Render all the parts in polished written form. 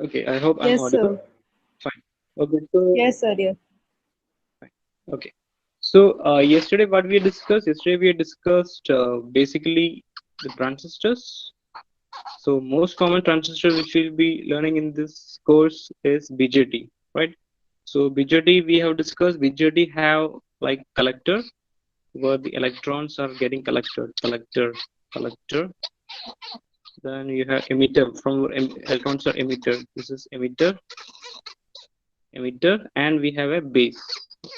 Okay, I hope I'm Yes, audible. sir. Fine. Okay, so Yes, sir. Yes. fine. Okay. So yesterday, what we discussed? Yesterday we discussed basically the transistors. So most common transistor which we'll be learning in this course is BJT, right? So BJT we have discussed. BJT have like collector where the electrons are getting collector. Then you have emitter from where electrons are emitter. This is emitter, and we have a base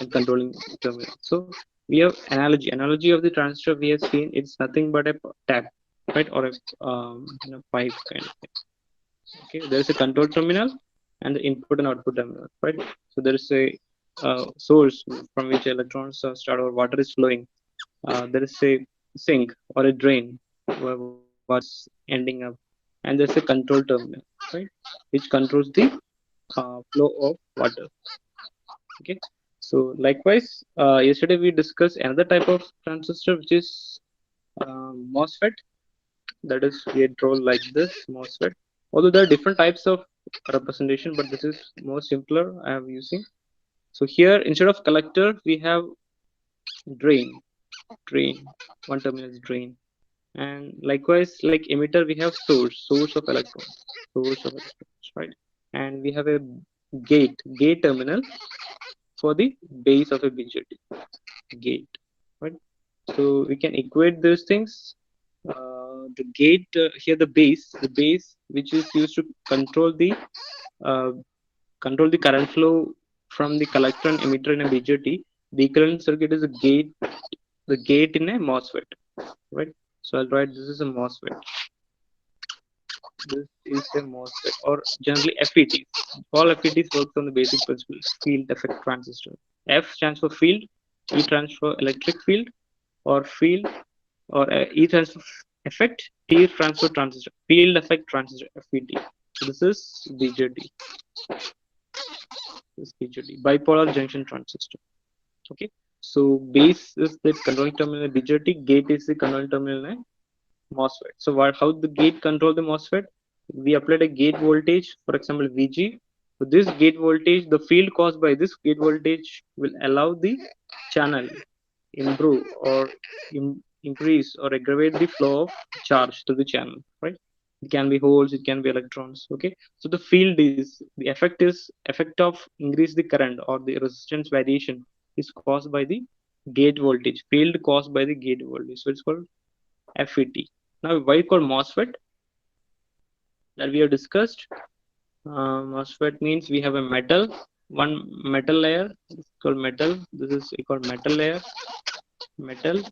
and controlling terminal. So we have analogy of the transistor we have seen. It's nothing but a tap, right, or a pipe kind of thing. Okay, there is a control terminal and the input and output terminal, right? So there is a source from which electrons are start or water is flowing. There is a sink or a drain where water is ending up, and there's a control terminal, right, which controls the flow of water. Okay, so likewise, yesterday we discussed another type of transistor which is MOSFET. That is, we had drawn like this MOSFET. Although there are different types of representation, but this is more simpler I am using. So here, instead of collector, we have drain. Drain. One terminal is drain. And likewise, like emitter, we have source of electrons. Source of electrons, right? And we have a gate terminal for the base of a BJT. Gate, right? So we can equate those things. The gate here, the base which is used to uh, control the current flow from the collector and emitter in a BJT. The equivalent circuit is the gate in a MOSFET, right? So I'll write this is a MOSFET. This is a MOSFET or generally FET. All FETs works on the basic principle field effect transistor. F stands for field, E stands for electric field or field, or E stands for effect, T stands for transistor, field effect transistor FET. So this is BJT. This is BJT, bipolar junction transistor. Okay. So base is the controlling terminal in BJT, gate is the controlling terminal in MOSFET. So how the gate control the MOSFET? We applied a gate voltage, for example VG. So this gate voltage, the field caused by this gate voltage will allow the channel improve or increase or aggravate the flow of charge to the channel, right? It can be holes, it can be electrons. Okay, so the field is the effect of increase the current or the resistance variation is caused by the gate voltage, field caused by the gate voltage. So it's called FET. Now, why called MOSFET that we have discussed? MOSFET means we have a one metal layer. It's called metal. This is called metal layer, metal,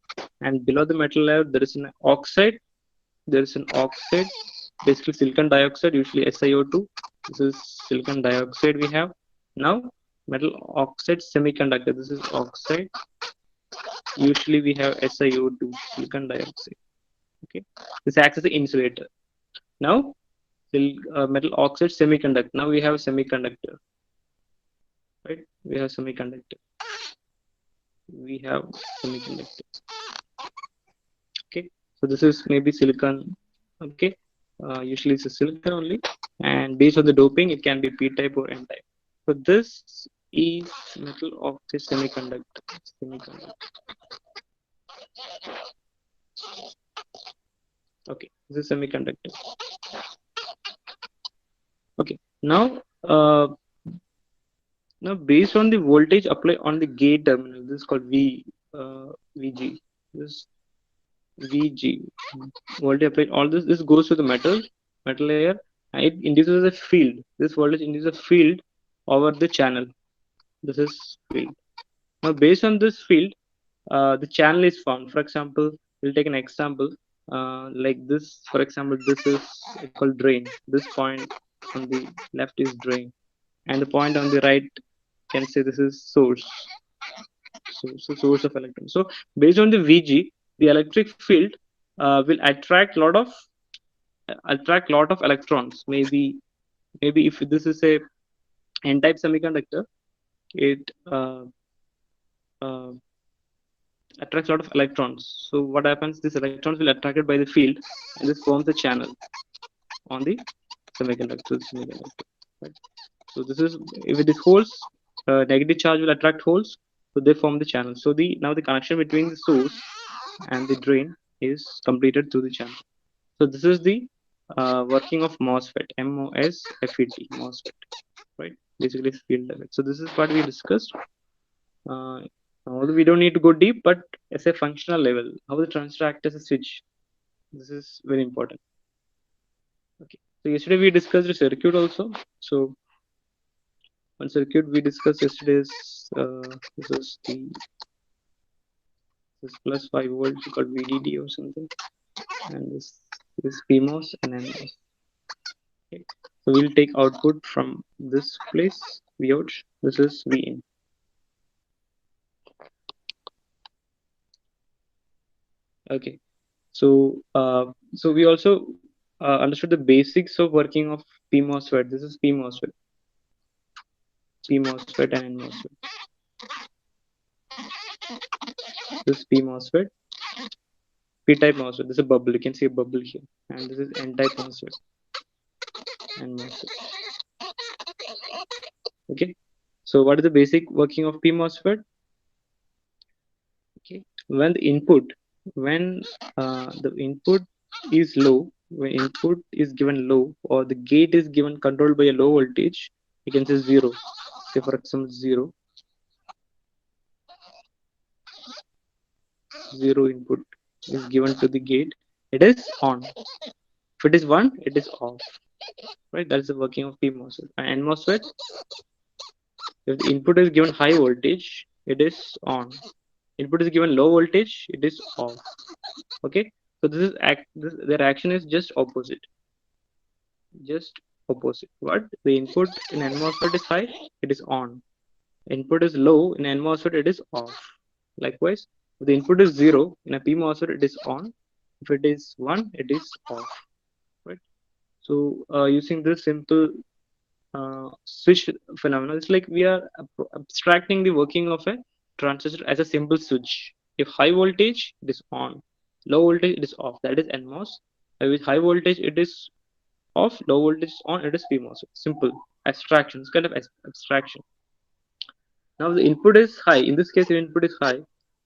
and below the metal layer there is an oxide. There is an oxide, basically silicon dioxide, usually SiO2. This is silicon dioxide we have. Now, metal oxide semiconductor. This is oxide. Usually we have SiO2, silicon dioxide. Okay, this acts as an insulator. Now, metal oxide semiconductor. Now we have semiconductor, right? We have semiconductor. We have semiconductor. Okay, so this is maybe silicon. Okay, usually it's a silicon only, and based on the doping, it can be P type or N type. So this is metal oxide semiconductor. Semiconductor. Okay, this is semiconductor. Okay, now based on the voltage applied on the gate terminal, this is called VG. This VG voltage applied. All this goes to the metal layer, and it induces a field. This voltage induces a field over the channel. This is field. Now based on this field, the channel is found. For example, we'll take an example like this. For example, this is called drain. This point on the left is drain, and the point on the right can say this is source. So source of electrons. So based on the VG, the electric field will attract lot of electrons. Maybe if this is a N-type semiconductor, it uh, attracts a lot of electrons. So what happens? These electrons will attracted by the field, and this forms a channel on the semiconductor. Right? So this is if it is holes, negative charge will attract holes, so they form the channel. So the now the connection between the source and the drain is completed through the channel. So this is the working of MOSFET, MOSFET, MOSFET, right? Basically field level. So this is what we discussed. Uh, Although we don't need to go deep, but as a functional level, how the transistor acts as a switch. This is very important. Okay. So yesterday we discussed the circuit also. So one circuit we discussed yesterday is this is the this plus 5 volt called VDD or something, and this is PMOS and NMOS. Okay. So we'll take output from this place, V out. This is V in. Okay. So we also understood the basics of working of PMOSFET. This is PMOSFET, PMOSFET and NMOSFET. This is PMOSFET, P-type MOSFET. This is a bubble. You can see a bubble here, and this is N-type MOSFET and MOSFET. Okay. So what is the basic working of PMOSFET? Okay. When the input, when the input is low, when input is given low, or the gate is given controlled by a low voltage, you can say zero. Say for example zero input is given to the gate, it is on. If it is 1, it is off. Right? That's the working of PMOSFET. And MOSFET, if the input is given high voltage, it is on. Input is given low voltage, it is off. Okay. So their action is just opposite. Just opposite. What? The input in NMOSFET is high, it is on. Input is low in NMOSFET, it is off. Likewise, if the input is 0 in a PMOSFET, it is on. If it is 1, it is off. Right? So using this simple switch phenomenon, it's like we are abstracting the working of a transistor as a simple switch. If high voltage, it is on. Low voltage, it is off. That is NMOS. With high voltage, it is off. Low voltage on, it is PMOS. Simple abstraction. It's kind of abstraction. Now the input is high. In this case, the input is high.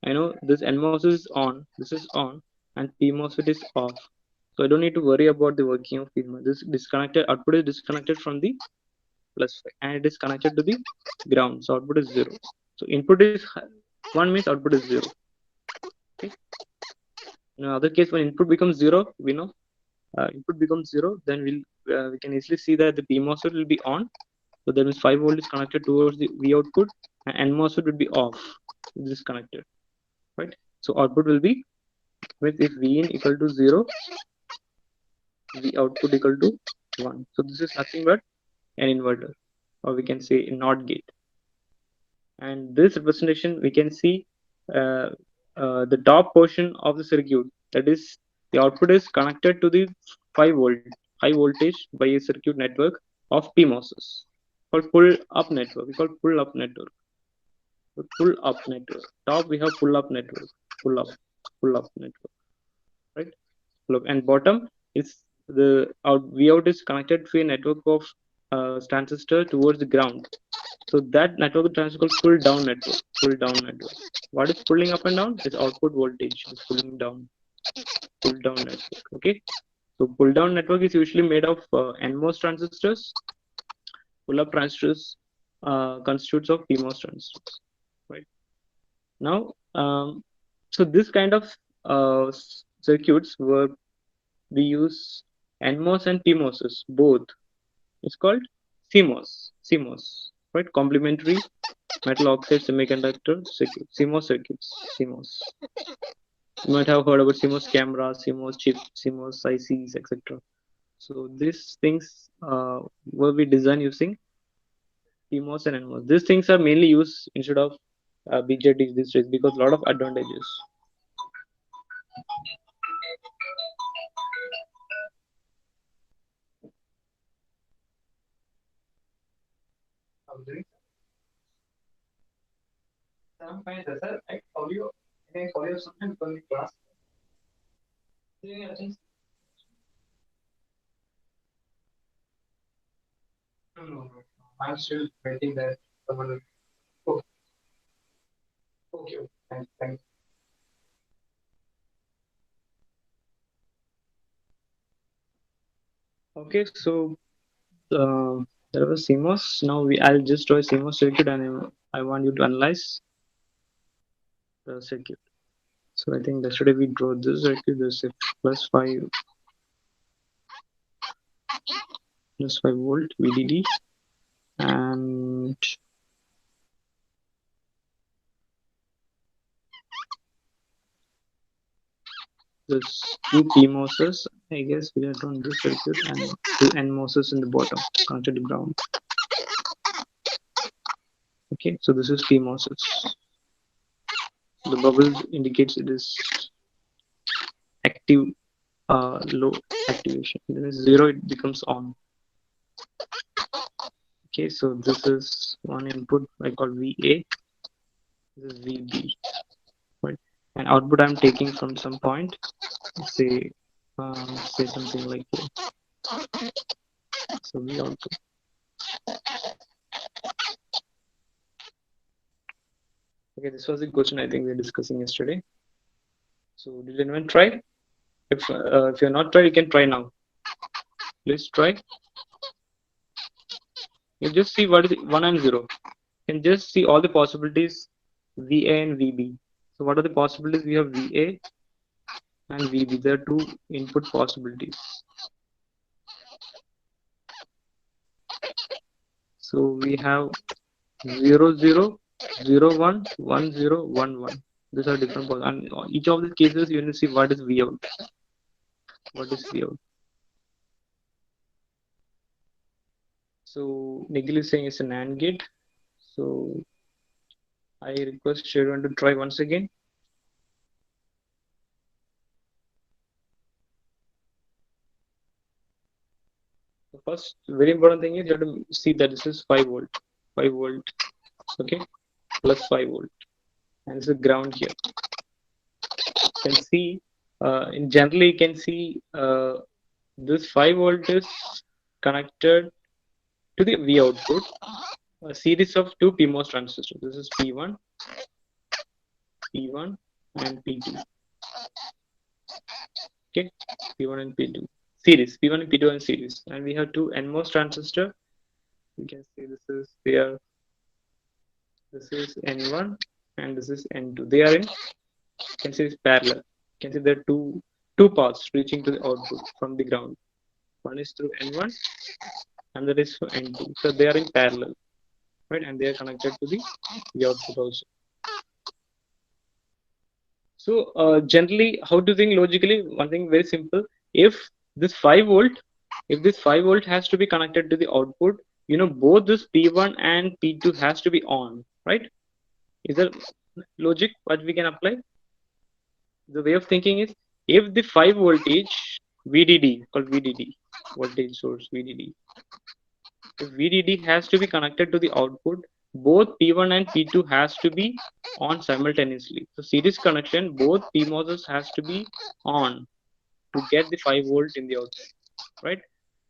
I know this NMOS is on. This is on, and PMOS it is off. So I don't need to worry about the working of PMOS. This disconnected output is disconnected from the plus 5, and it is connected to the ground. So output is 0. So input is 1 means output is 0. Okay. In other case, when input becomes 0, we know input becomes 0, then we can easily see that the PMOS will be on. So that means 5 volt is connected towards the V output, and NMOS would be off, disconnected, right? So output will be, with if V in equal to 0, V output equal to 1. So this is nothing but an inverter, or we can say a NOT gate. And this representation, we can see uh, the top portion of the circuit, that is the output is connected to the 5 volt high voltage by a circuit network of PMOSes called pull up network. We call pull up network. Pull up network. Top we have pull up network. Pull up network. Right? Pull up. And bottom is the V out is connected to a network of transistor towards the ground. So that network transistor called pull down network. Pull down network. What is pulling up and down? Is output voltage is pulling down. Pull down network. Okay. So pull down network is usually made of NMOS transistors. Pull up transistors constitutes of PMOS transistors. Right. Now, so this kind of circuits where we use NMOS and PMOSs both. It's called CMOS, right? Complementary metal oxide semiconductor circuit, CMOS circuits, CMOS. You might have heard about CMOS camera, CMOS chip, CMOS ICs, etc. So these things were we designed using PMOS and NMOS. These things are mainly used instead of BJTs these days because a lot of advantages. I'm doing. I'm fine, sir. I call you. I call you sometime from the class. No, no, no. I'm still waiting that someone will. Oh, okay, okay. Thanks, thanks. Okay, so there was CMOS. Now I'll just draw a CMOS circuit and I want you to analyze the circuit. So I think yesterday we drew this circuit. This is +5 volt VDD, and there's two PMOSes. I guess we have drawn this circuit and two NMOSes in the bottom connected to ground. Okay, so this is PMOSes. The bubble indicates it is active, low activation. Then is zero, it becomes on. Okay, so this is one input I call VA. This is VB, right? And output I'm taking from some point. Say, say something like here. So V output. Okay, this was the question I think we were discussing yesterday. So did anyone try? If you're not tried, you can try now. Please try. You just see what is 1 and 0. You can just see all the possibilities VA and VB. So what are the possibilities? We have VA and VB. There are two input possibilities. So we have 0 0, 0 1, 1 0, 1 1. These are different and each of the cases you need to see what is V out. What is V out? So Nikhil is saying it's an AND gate. So I request everyone to try once again. The first very important thing is you have to see that this is 5 volt. 5 volt. Okay. Plus 5 volt. And this is ground here. You can see in generally you can see this 5 volt is connected to the V output, a series of two PMOS transistors. This is P1, P1 and P2. Okay, P1 and P2 series, P1 and P2 and series, and we have two NMOS transistor. You can see this is there. This is N1 and this is N2. They are in, you can see it's parallel. You can see there are two paths reaching to the output from the ground. One is through N1 and that is for N2. So they are in parallel, right? And they are connected to the output also. So generally, how to think logically? One thing very simple. If this 5 volt, if this 5 volt has to be connected to the output, you know both this P1 and P2 has to be on, right? Is there logic what we can apply? The way of thinking is if the 5 voltage VDD called VDD voltage source VDD, if VDD has to be connected to the output, both P1 and P2 has to be on simultaneously. So series connection, both PMOSes has to be on to get the 5 volt in the output, right?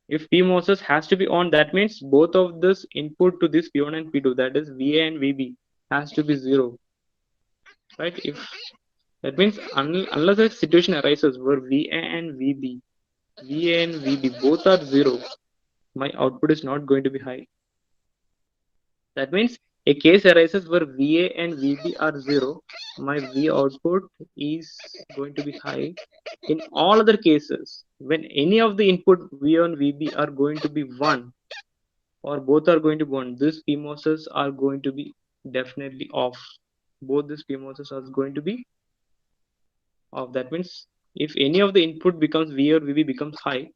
If PMOSes has to be on, that means both of this input to this P1 and P2, that is VA and VB, has to be 0, right? If that means unless a situation arises where VA and VB both are 0, my output is not going to be high. That means a case arises where VA and VB are 0, my V output is going to be high. In all other cases, when any of the input VA and VB are going to be 1 or both are going to be 1, these PMOSes are going to be definitely off. Both these PMOSes are going to be off. That means if any of the input becomes V or VB becomes high,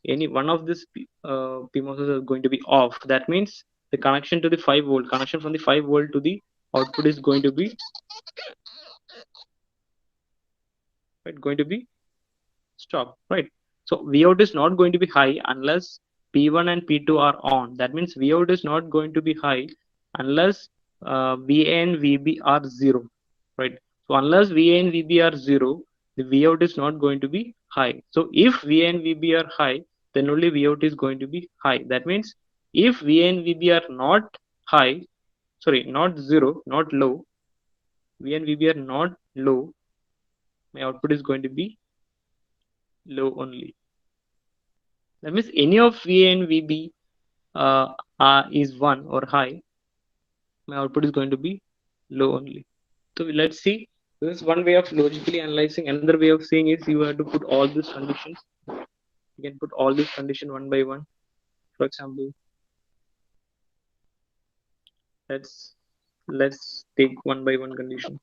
any one of these PMOSes are going to be off. That means the connection to the 5 volt, connection from the 5 volt to the output is going to be stopped, right? So Vout is not going to be high unless P1 and P2 are on. That means Vout is not going to be high unless VA and VB are 0, right? So unless VA and VB are 0, the Vout is not going to be high. So if VA and VB are high, then only Vout is going to be high. That means If VA and VB are not high, sorry, not zero, not low, V and VB are not low, my output is going to be low only. That means any of VA and VB is 1 or high, my output is going to be low only. So let's see. This is one way of logically analyzing. Another way of saying is you have to put all these conditions. You can put all these conditions one by one. For example, let's let's take one by one condition.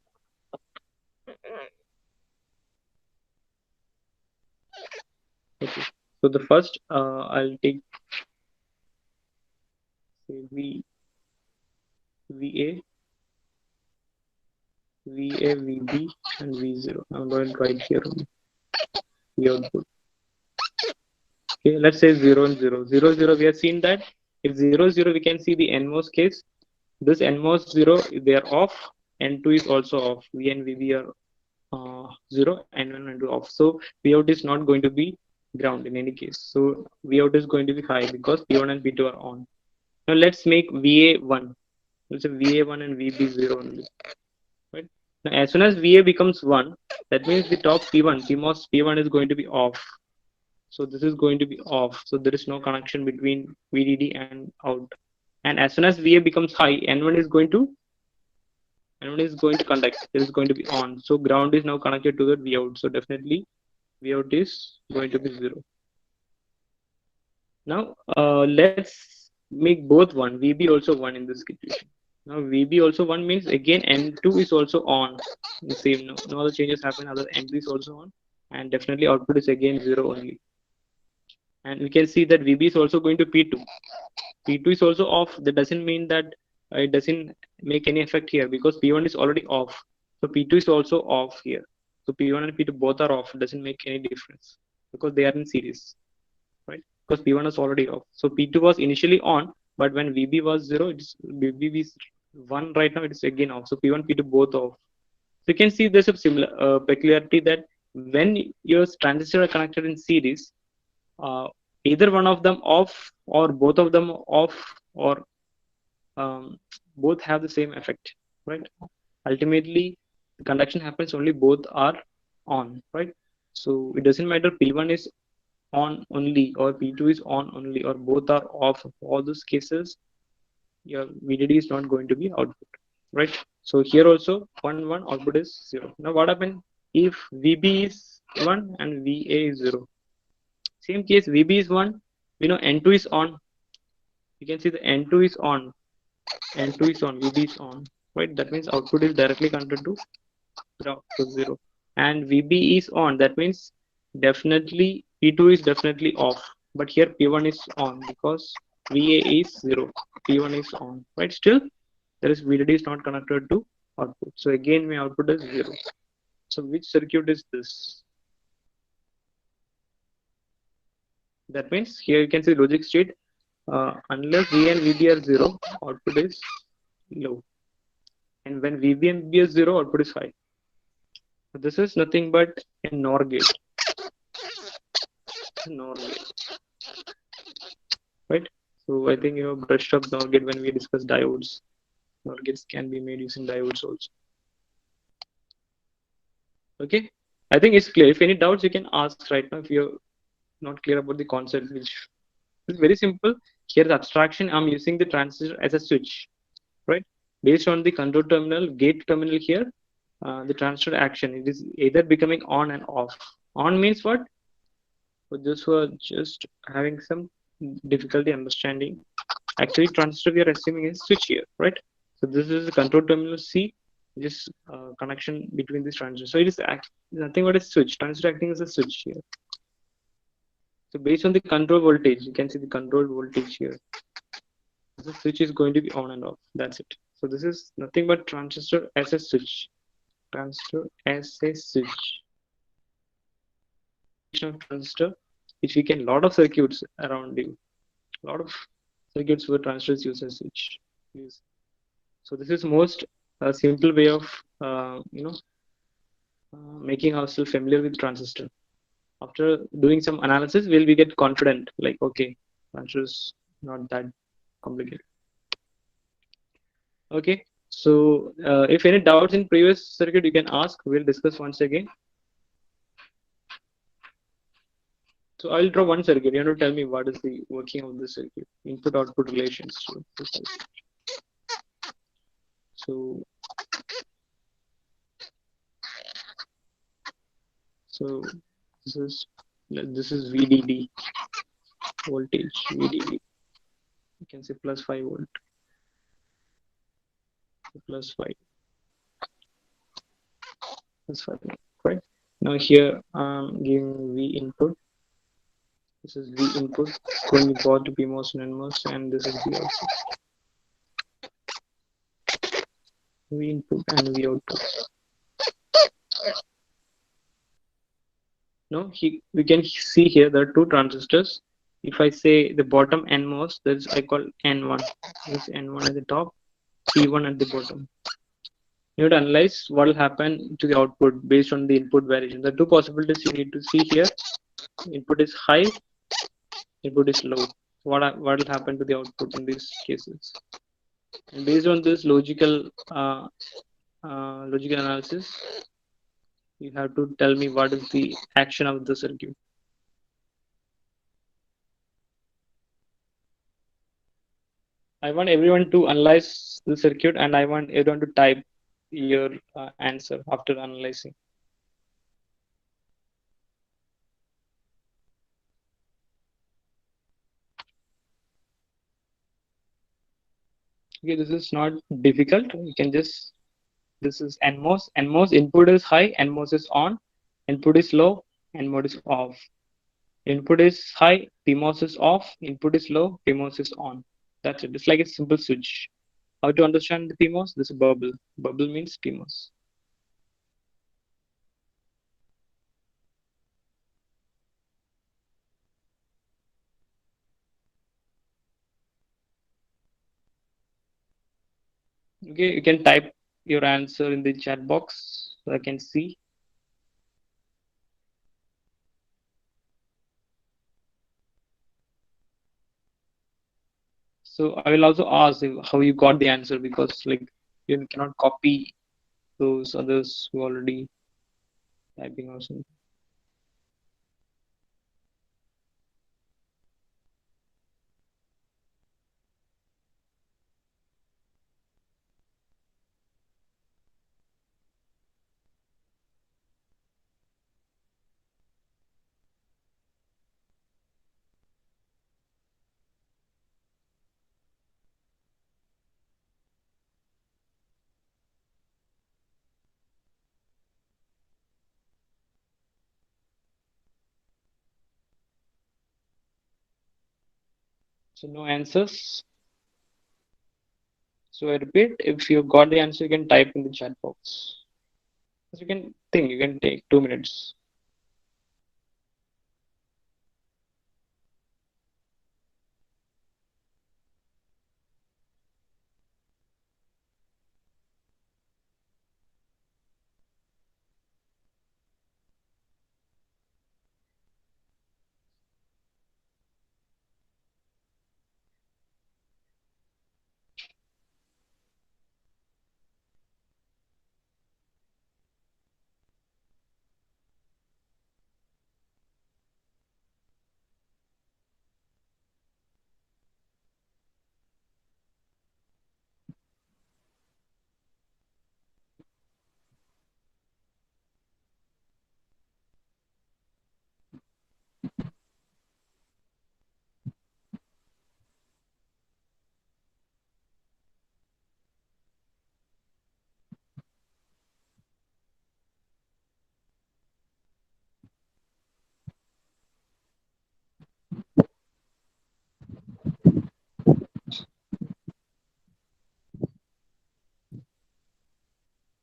Okay. So the first, I'll take say VA, VB, and V0. I'm going to write here the output. Okay, let's say 0 and 0. 0, 0, we have seen that if 0, 0, we can see the NMOS case. This NMOS 0, they are off, N2 is also off. V and VB are 0, N1 and 2 off. So Vout is not going to be ground in any case. So Vout is going to be high because P1 and P2 are on. Now let's make VA 1. Let's say VA 1 and VB 0 only. Right? Now as soon as VA becomes 1, that means the top P1, PMOS P1 is going to be off. So this is going to be off. So there is no connection between VDD and out. And as soon as VA becomes high, N1 is going to conduct. It is going to be on. So ground is now connected to the Vout. So definitely Vout is going to be 0. Now let's make both 1. VB also 1 in this situation. Now VB also 1 means again N2 is also on. The same. No other changes happen. Other N2 is also on. And definitely output is again 0 only. And we can see that VB is also going to P2. P2 is also off. That doesn't mean that it doesn't make any effect here because P1 is already off. So P2 is also off here. So P1 and P2 both are off. It doesn't make any difference because they are in series, right? Because P1 is already off. So P2 was initially on, but when VB was 0, it's VB is 1 right now. It is again off. So P1, P2 both off. So you can see there's a similar peculiarity that when your transistors are connected in series, either one of them off or both of them off or both have the same effect, right? Ultimately, the conduction happens only both are on, right? So it doesn't matter P1 is on only or P2 is on only or both are off. All those cases, your VDD is not going to be output, right? So here also 1 1 output is 0. Now what happens if VB is 1 and VA is 0? Same case, VB is 1, we know N2 is on. You can see the N2 is on, N2 is on, VB is on, right? That means output is directly connected to ground, to 0. And VB is on, that means definitely P2 is definitely off. But here P1 is on because VA is 0, P1 is on, right? Still, there is VDD is not connected to output. So again, my output is 0. So which circuit is this? That means here you can see logic state, unless V and VB are 0, output is low. And when VB and VB is 0, output is high. So this is nothing but a NOR gate. NOR gate. Right? So I think you have brushed up NOR gate when we discussed diodes. NOR gates can be made using diodes also. Okay? I think it's clear. If any doubts, you can ask right now if you're not clear about the concept, which is very simple. Here the abstraction, I'm using the transistor as a switch, right? Based on the control terminal, gate terminal here, the transistor action, it is either becoming on and off. On means what? For those who are just having some difficulty understanding, actually transistor we are assuming is switch here, right? So this is the control terminal C, which is connection between these transistors. So it is nothing but a switch. Transistor acting as a switch here. So based on the control voltage, you can see the control voltage here. The switch is going to be on and off. That's it. So this is nothing but transistor as a switch. Transistor as a switch. Transistor, which we can lot of circuits around you. A lot of circuits where transistors use as switch. So this is most simple way of making ourselves familiar with transistor. After doing some analysis, will we get confident like okay, transistor is not that complicated. Okay. So if any doubts in previous circuit, you can ask. We'll discuss once again. So I'll draw one circuit. You have to tell me what is the working of the circuit, input output relations to the circuit. So so this is this is VDD voltage VDD. You can say plus 5 volt, plus 5, plus 5. Right. Now here I'm giving V input. This is V input going both to PMOS and NMOS, and this is V output. V input and V output. No, we can see here there are two transistors. If I say the bottom NMOS, that's I call N1. This N1 at the top, P1 at the bottom. You need to analyze what will happen to the output based on the input variation. The two possibilities you need to see here: input is high, input is low. What will happen to the output in these cases? And based on this logical analysis, you have to tell me what is the action of the circuit. I want everyone to analyze the circuit, and I want everyone to type your answer after analyzing. Okay, this is not difficult. You can just, this is NMOS. NMOS input is high, NMOS is on. Input is low, NMOS is off. Input is high, PMOS is off. Input is low, PMOS is on. That's it. It's like a simple switch. How to understand the PMOS? This is bubble. Bubble means PMOS. Okay, you can type your answer in the chat box so I can see. So I will also ask how you got the answer, because like you cannot copy those others who already typing or something. So no answers. So I repeat, if you got the answer, you can type in the chat box. So you can think, you can take 2 minutes.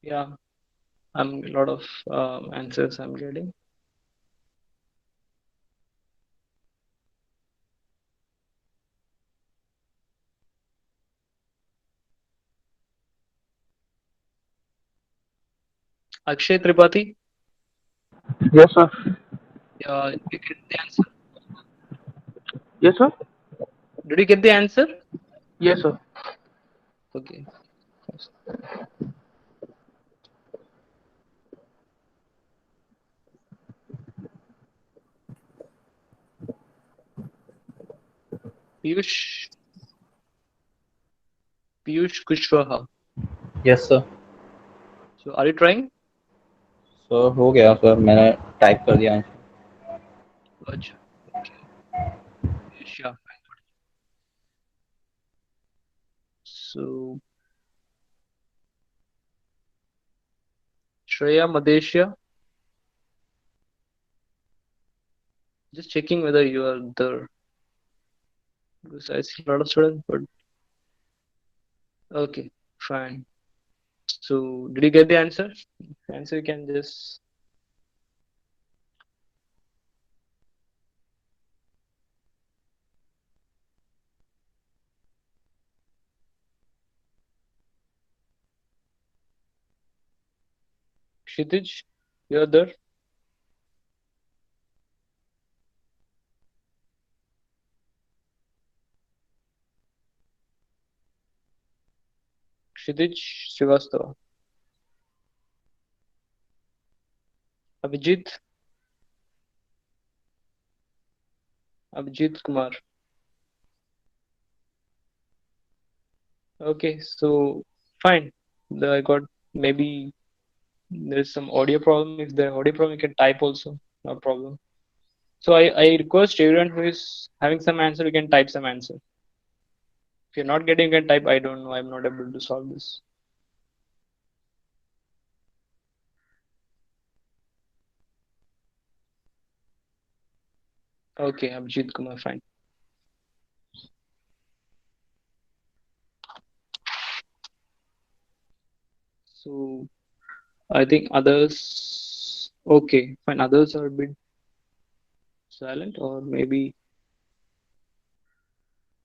Yeah, I'm a lot of answers I'm getting. Akshay Tripathi, Yes, sir. did you get the answer? Yes, sir. Did you get the answer? Yes, sir. Okay. Piyush, Piyush Kushwaha. Yes sir. So are you trying? Sir हो गया sir, मैंने type कर दिया answer. Acha. Okay. Piyush, yeah. So Shreya Madesha, just checking whether you are there because I see a lot of students. But okay, fine. So did you get the answer? Answer you can just Kshitij, you are there. Kshitij Srivastava, Abhijit, Abhijit Kumar. Okay, so fine. I got maybe there's some audio problem. If there audio problem, you can type also. No problem. So I request everyone who is having some answer, you can type some answer. If you're not getting, you can type, I don't know, I'm not able to solve this. Okay, Abhijit Kumar, fine. So I think others, okay, fine. Others are a bit silent, or maybe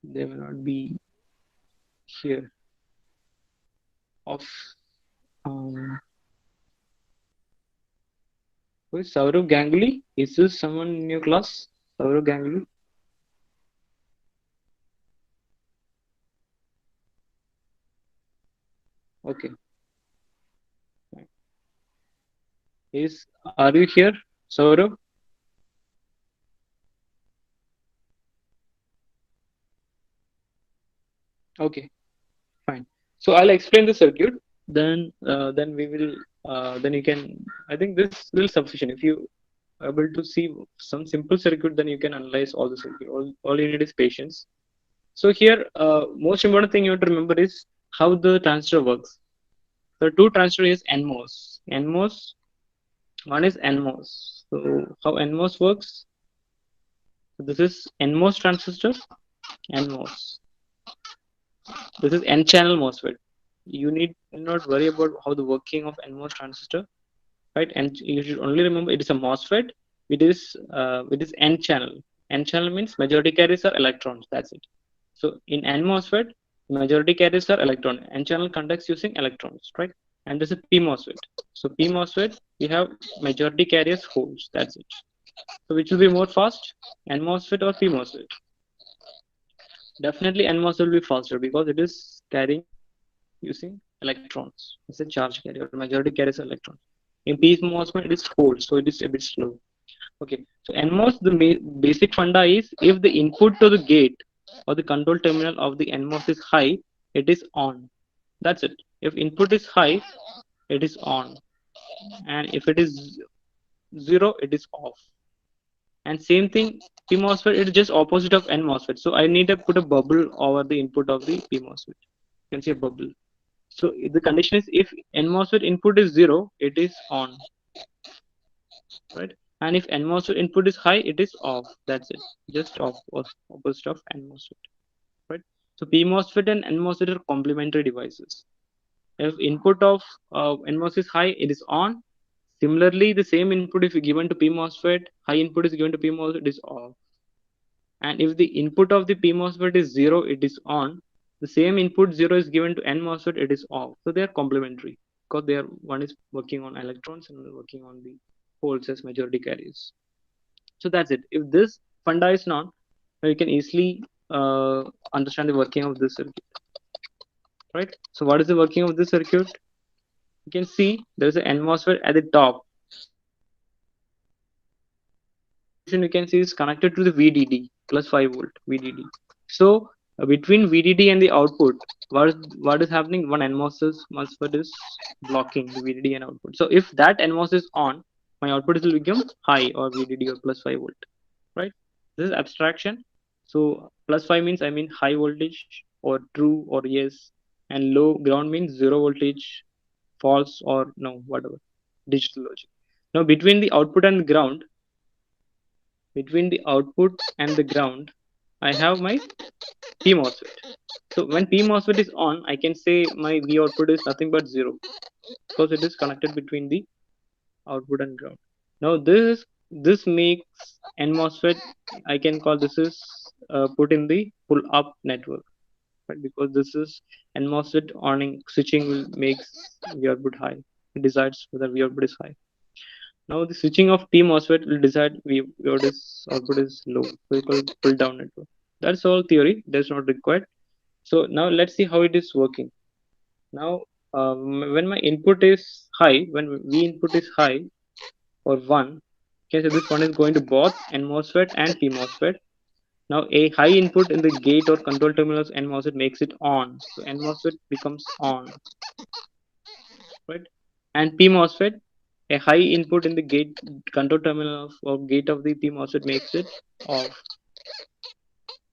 they may not be here. Of um, who is Saurav Ganguly? Is this someone in your class? Saurav Ganguly? Okay. Is are you here, Saurav? Okay, fine. So I'll explain the circuit. Then we will. Then you can. I think this will sufficient. If you able to see some simple circuit, then you can analyze all the circuit. All you need is patience. So here, most important thing you have to remember is how the transistor works. The two transistor is NMOS. NMOS, one is NMOS. So how NMOS works? So this is NMOS transistor. NMOS. This is N-channel MOSFET. You need not worry about how the working of NMOS transistor, right? And you should only remember it is a MOSFET. It is N channel. N channel means majority carriers are electrons. That's it. So in N MOSFET, majority carriers are electron. N channel conducts using electrons, right? And there's a P MOSFET. So P MOSFET, we have majority carriers holes. That's it. So which will be more fast, N MOSFET or P MOSFET? Definitely N MOSFET will be faster because it is carrying using electrons. It's a charge carrier. Majority carries electrons. In P MOSFET, it is cold, so it is a bit slow. Okay, so NMOS, the basic funda is if the input to the gate or the control terminal of the NMOS is high, it is on. That's it. If input is high, it is on, and if it is zero, it is off. And same thing, P MOSFET, it is just opposite of N MOSFET. So I need to put a bubble over the input of the P MOSFET. You can see a bubble. So the condition is if N MOSFET input is zero, it is on, right? And if N MOSFET input is high, it is off. That's it. Just off or opposite of N MOSFET, right? So P MOSFET and N MOSFET are complementary devices. If input of N MOS is high, it is on. Similarly, the same input if given to P MOSFET, high input is given to P MOSFET, it is off. And if the input of the P MOSFET is zero, it is on. The same input zero is given to N MOSFET, it is off. So they are complementary because they are one is working on electrons and working on the holes as majority carriers. So that's it. If this funda is known, you can easily understand the working of this circuit, right? So what is the working of this circuit? You can see there is an N MOSFET at the top. The solution you can see is connected to the VDD plus 5 volt VDD. So between VDD and the output, what is happening? One MOSFET is blocking the VDD and output. So if that NMOS is on, my output will become high or VDD or plus 5 volt, right? This is abstraction. So plus 5 means I mean high voltage or true or yes, and low ground means zero voltage, false or no, whatever, digital logic. Now between the output and the ground, I have my P MOSFET. So when P MOSFET is on, I can say my V output is nothing but zero because it is connected between the output and ground. Now this makes N MOSFET. I can call this is put in the pull up network, right? Because this is N MOSFET on switching will makes V output high. It decides whether V output is high. Now the switching of P MOSFET will decide what is output is low. So we call it pull down network. That's all theory. That's not required. So now let's see how it is working. Now when my input is high, when V input is high or one, okay, so this one is going to both N MOSFET and P MOSFET. Now a high input in the gate or control terminals N MOSFET makes it on. So N MOSFET becomes on, right? And P MOSFET, a high input in the gate control terminal or gate of the P MOSFET makes it off,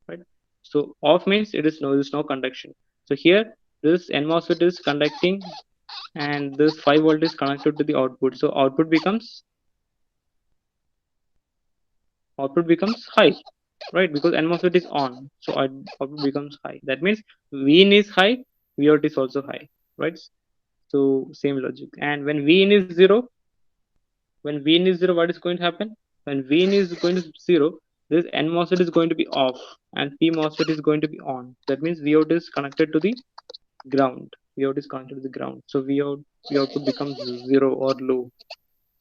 right? So off means there is no conduction. So here this N MOSFET is conducting and this 5 volt is connected to the output. So output becomes high, right? Because N MOSFET is on, so output becomes high. That means V in is high, V out is also high, right? So same logic. And when V in is zero, what is going to happen? When V in is going to zero, this N MOSFET is going to be off and P MOSFET is going to be on. That means V out is connected to the ground. V out is connected to the ground. So V output becomes zero or low.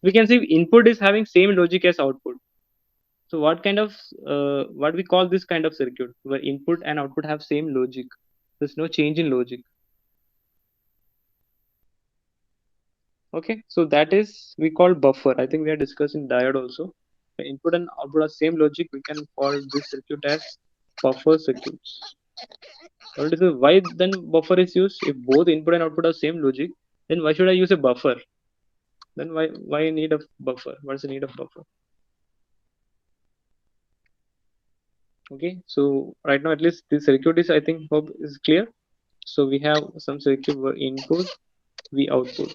We can see input is having same logic as output. So what we call this kind of circuit where input and output have same logic. There's no change in logic. Okay, so that is we call buffer. I think we are discussing diode also. The input and output are same logic. We can call this circuit as buffer circuits. What is why then buffer is used? If both input and output are same logic, then why should I use a buffer? Then why need a buffer? What's the need of buffer? Okay, so right now at least the circuit is I think hope is clear. So we have some circuit where input, V output,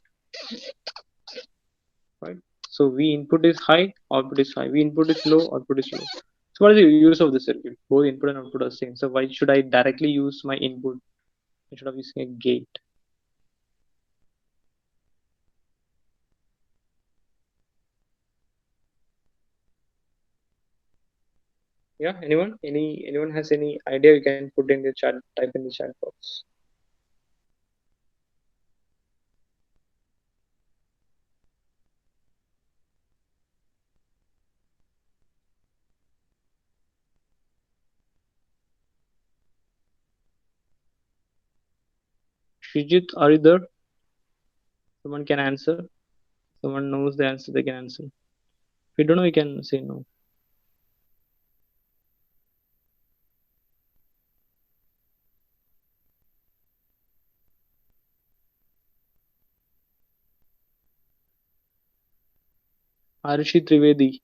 right? So V input is high, output is high. V input is low, output is low. So what is the use of the circuit? Both input and output are same. So why should I directly use my input instead of using a gate? Yeah, anyone? Anyone has any idea? You can put in the chat, type in the chat box. Shrijit, are you there? Someone can answer. Someone knows the answer, they can answer. If you don't know, you can say no. Arishi Trivedi.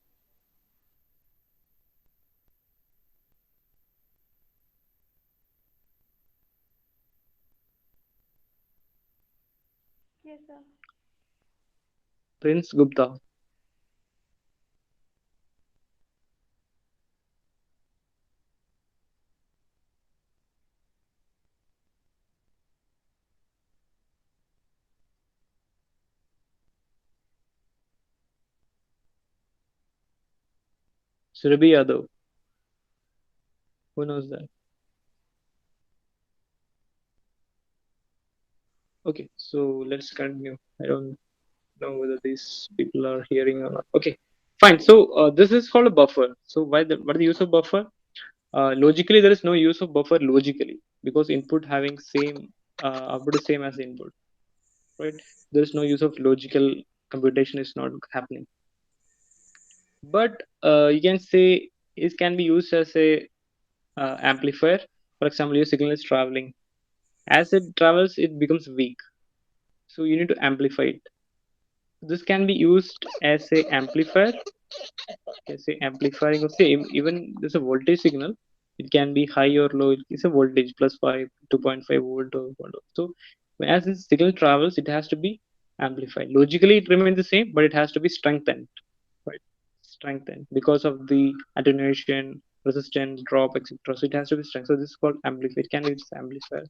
Yes, sir. Prince Gupta. Surabhi Yadav. Who knows that? Okay, so let's continue. I don't know whether these people are hearing or not. Okay, fine. So this is called a buffer. So what is the use of buffer? Logically, there is no use of buffer logically because input having same output is same as the input, right? There is no use of logical computation is not happening. But you can say it can be used as a amplifier. For example, your signal is traveling. As it travels, it becomes weak. So you need to amplify it. This can be used as a amplifier. Can say amplifying of say even there's a voltage signal. It can be high or low. It's a voltage plus 5, 2.5 volt or whatever. So as this signal travels, it has to be amplified. Logically, it remains the same, but it has to be strengthened, right? Strengthened because of the attenuation, resistance, drop, etc. So it has to be strengthened. So this is called amplifier. It can be this amplifier.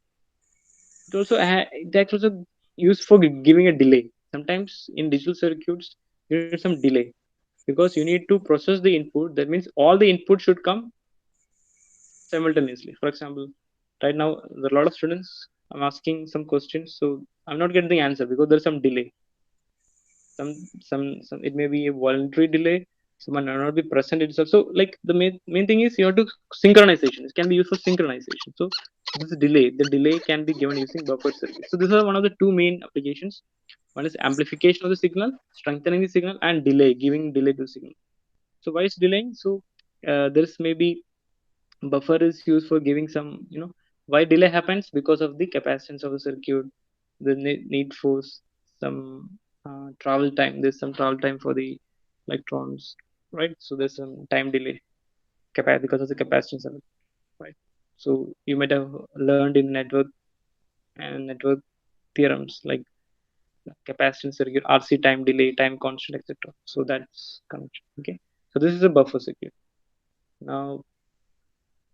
That's also used for giving a delay. Sometimes in digital circuits, there is some delay because you need to process the input. That means all the input should come simultaneously. For example, right now there are a lot of students. I'm asking some questions, so I'm not getting the answer because there's some delay. Some it may be a voluntary delay. Someone may not be present itself. So like the main thing is you have to synchronization. It can be used for synchronization. So this delay, the delay can be given using buffer circuit. So these are one of the two main applications. One is amplification of the signal, strengthening the signal, and delay, giving delay to the signal. So why is delaying? So there's maybe buffer is used for giving some, why delay happens because of the capacitance of the circuit, the need for some travel time. There's some travel time for the electrons, right? So there's some time delay because of the capacitance of it, right? So you might have learned in network theorems like capacitance circuit, RC, time delay, time constant, etc. So that's connection. Okay. So this is a buffer circuit. Now,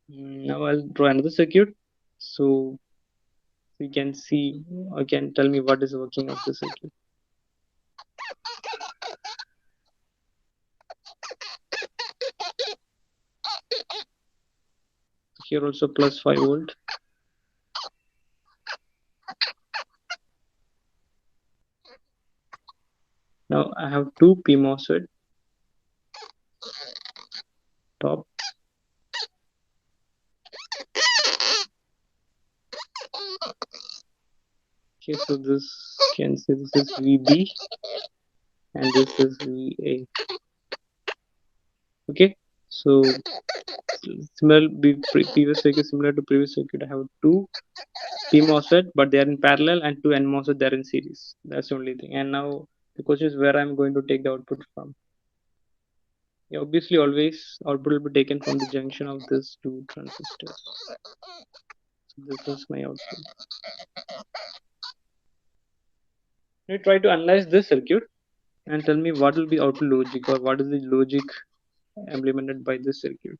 now I'll draw another circuit. So you can see, or can tell me what is the working of the circuit. Here also plus 5 volt. Now I have two PMOSFET top. Okay, so this can say this is VB and this is VA. Okay, so similar previous circuit, similar to previous circuit, I have two PMOSFET, but they are in parallel, and two NMOSFET they are in series. That's the only thing. And now the question is where I'm going to take the output from. Yeah, obviously, always output will be taken from the junction of these two transistors. So this is my output. Now try to analyze this circuit and tell me what will be output logic or what is the logic implemented by this circuit.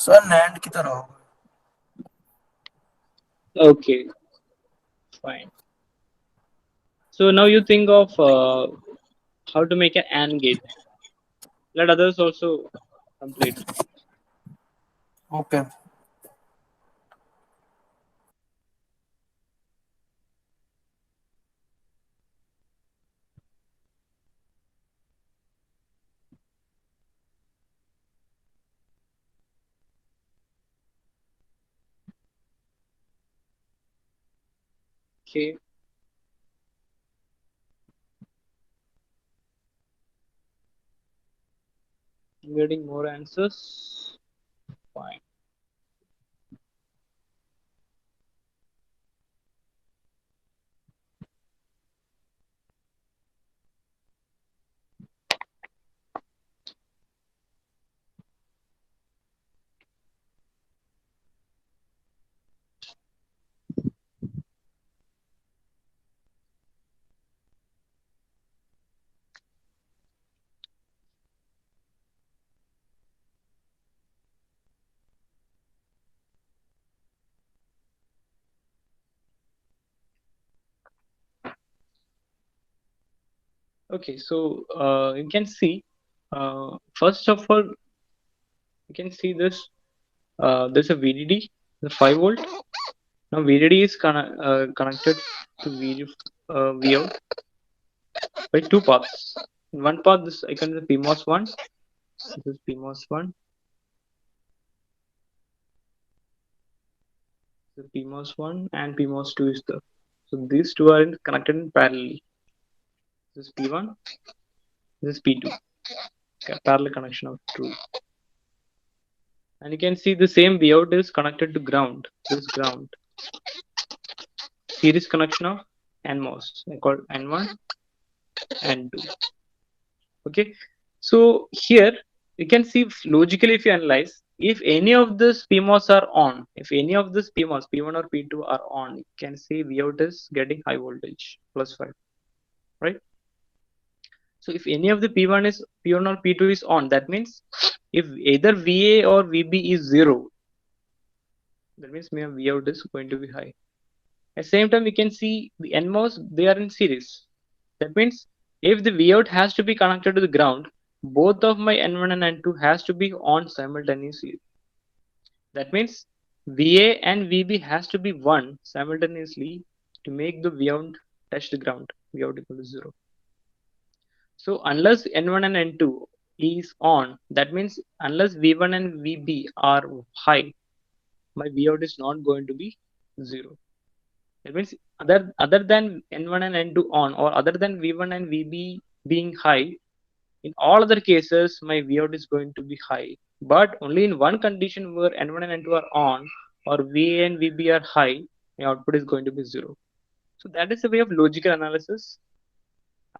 Sir NAND की तरह होगा। Okay, fine. So now you think of how to make an AND gate. Let others also complete. Okay Okay, I'm getting more answers. Fine. Okay, so you can see, first of all, you can see this. There's a VDD, the 5 volt. Now VDD is connected to Vout by two paths. In one path, this icon is PMOS one. This is PMOS one. The PMOS one and PMOS two is there. So these two are connected in parallel. This is P1. This is P2. Okay, parallel connection of two. And you can see the same Vout is connected to ground. This is ground. Series connection of NMOS. I call N1, N2. Okay, so here you can see logically, if you analyze, if any of these PMOS are on, if any of this PMOS P1 or P2 are on, you can see Vout is getting high voltage plus 5, right? So if any of the P1 or P2 is on, that means if either VA or VB is 0, that means my Vout is going to be high. At the same time, we can see the NMOS, they are in series. That means if the Vout has to be connected to the ground, both of my N1 and N2 has to be on simultaneously. That means VA and VB has to be 1 simultaneously to make the Vout touch the ground, Vout equal to 0. So unless N1 and N2 is on, that means unless V1 and VB are high, my Vout is not going to be 0. That means other than N1 and N2 on, or other than V1 and VB being high, in all other cases my Vout is going to be high. But only in one condition where N1 and N2 are on, or VA and VB are high, my output is going to be 0. So that is a way of logical analysis.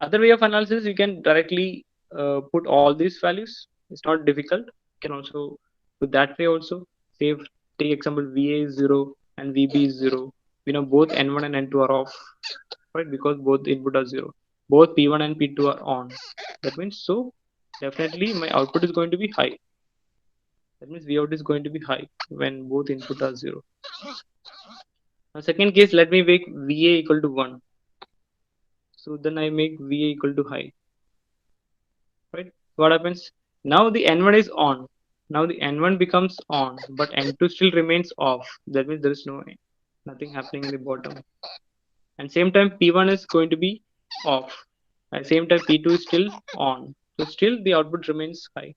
Other way of analysis, you can directly put all these values. It's not difficult. You can also do that way also. Say, take example, VA is 0 and VB is 0. We know both N1 and N2 are off, right? Because both input are 0. Both P1 and P2 are on. That means, so definitely my output is going to be high. That means Vout is going to be high when both input are 0. Now second case, let me make VA equal to 1. So then I make VA equal to high, right? What happens? Now the N1 is on. Now the N1 becomes on, but N2 still remains off. That means there is nothing happening in the bottom. And same time P1 is going to be off. At same time P2 is still on. So still the output remains high.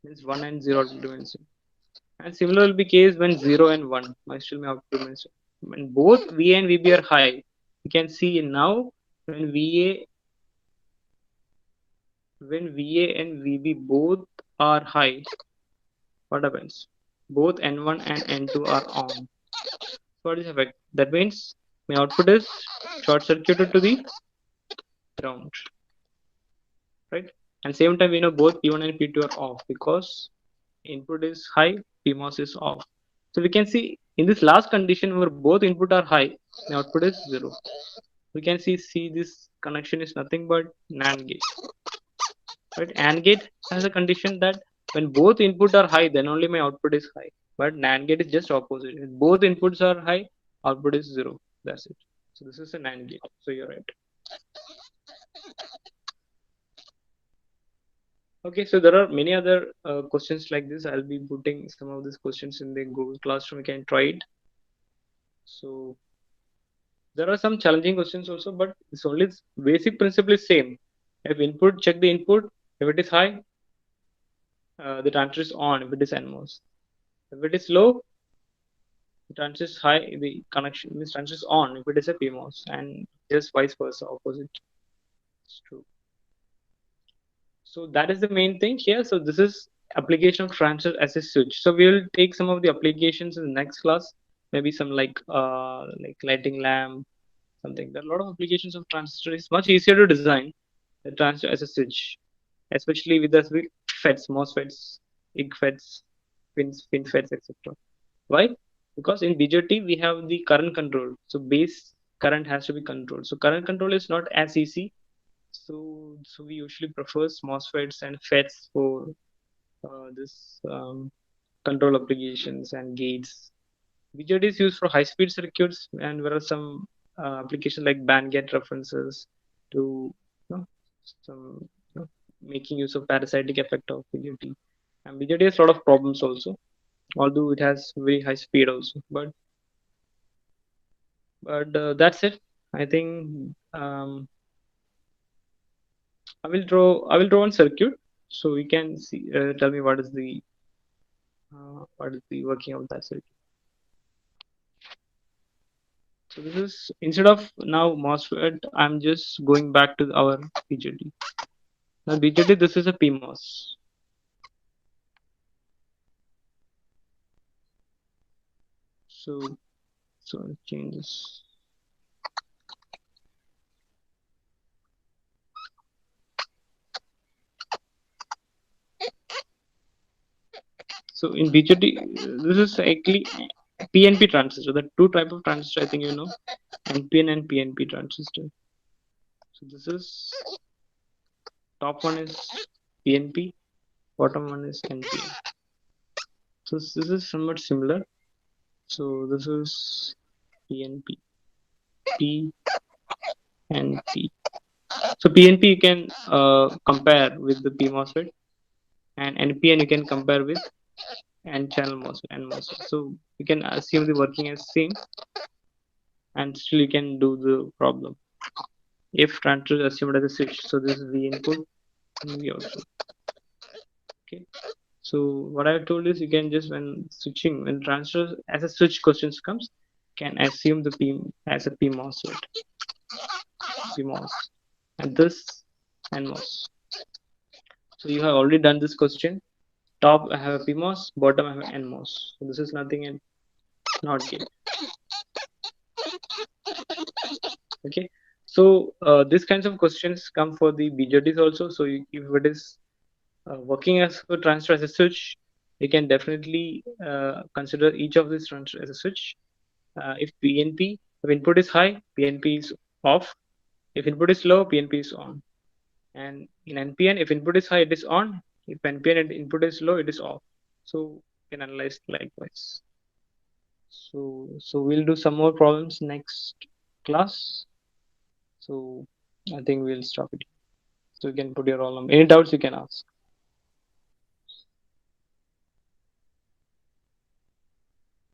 Means 1 and 0 output remains. And similar will be case when 0 and 1. Still my output remains. When both VA and VB are high, you can see now when VA and VB both are high, what happens? Both N1 and N2 are on. What is the effect? That means my output is short circuited to the ground, right? And same time we know both P1 and P2 are off because input is high, PMOS is off. So we can see in this last condition where both input are high, the output is 0. We can see this connection is nothing but NAND gate, right? AND gate has a condition that When both input are high, then only my output is high. But NAND gate is just opposite. If both inputs are high, output is zero. That's it. So this is a NAND gate. So you're right. Okay, so there are many other questions like this. I'll be putting some of these questions in the Google Classroom. You can try it. So there are some challenging questions also, but it's only basic principle is same. If input, check the input. If it is high, the transistor is on. If it is NMOS. If it is low, the transistor is high. The connection means transistor is on. If it is a PMOS, and just vice versa, opposite. It's true. So that is the main thing here. So this is application of transistor as a switch. So we will take some of the applications in the next class. Maybe some like lighting lamp, something. There are a lot of applications of transistor. It's much easier to design the transistor as a switch, especially with the FETs, MOSFETs, IGFETs, FinFETs, etc. Why? Because in BJT we have the current control. So base current has to be controlled. So current control is not as easy. So we usually prefer MOSFETs and FETs for this control applications and gates. BJT is used for high-speed circuits, and there are some applications like band gate references to some making use of parasitic effect of BJT. And BJT has a lot of problems also, although it has very high speed also. But that's it. I think I will draw one circuit so we can see. Tell me what is the working of that circuit. So this is instead of now MOSFET, I'm just going back to our BJT. Now BJT, this is a PMOS. So so change this. So in BJT, this is actually PNP transistor. The two type of transistor I think you know, NPN and PNP transistor. So this is top one is PNP, bottom one is NPN. So this is somewhat similar. So this is PNP, PNP. So PNP you can compare with the PMOSFET, and NPN you can compare with N channel MOSFET and MOSFET. So you can assume the working as same, and still you can do the problem. If transistor is assumed as a switch, so this is V input and V output. Okay. So what I've told is you can just when switching when transistor as a switch questions comes, can assume the P as a PMOSFET, PMOS, and this NMOS. So you have already done this question. Top I have a PMOS, bottom I have an NMOS. So this is nothing and not gate. Okay. So these kinds of questions come for the BJTs also. So if it is working as a transistor as a switch, you can definitely consider each of these transistors as a switch. If PNP, if input is high, PNP is off. If input is low, PNP is on. And in NPN, if input is high, it is on. If NPN and input is low, it is off. So you can analyze likewise. So we'll do some more problems next class. So I think we'll stop it. So you can put your roll number. Any doubts you can ask.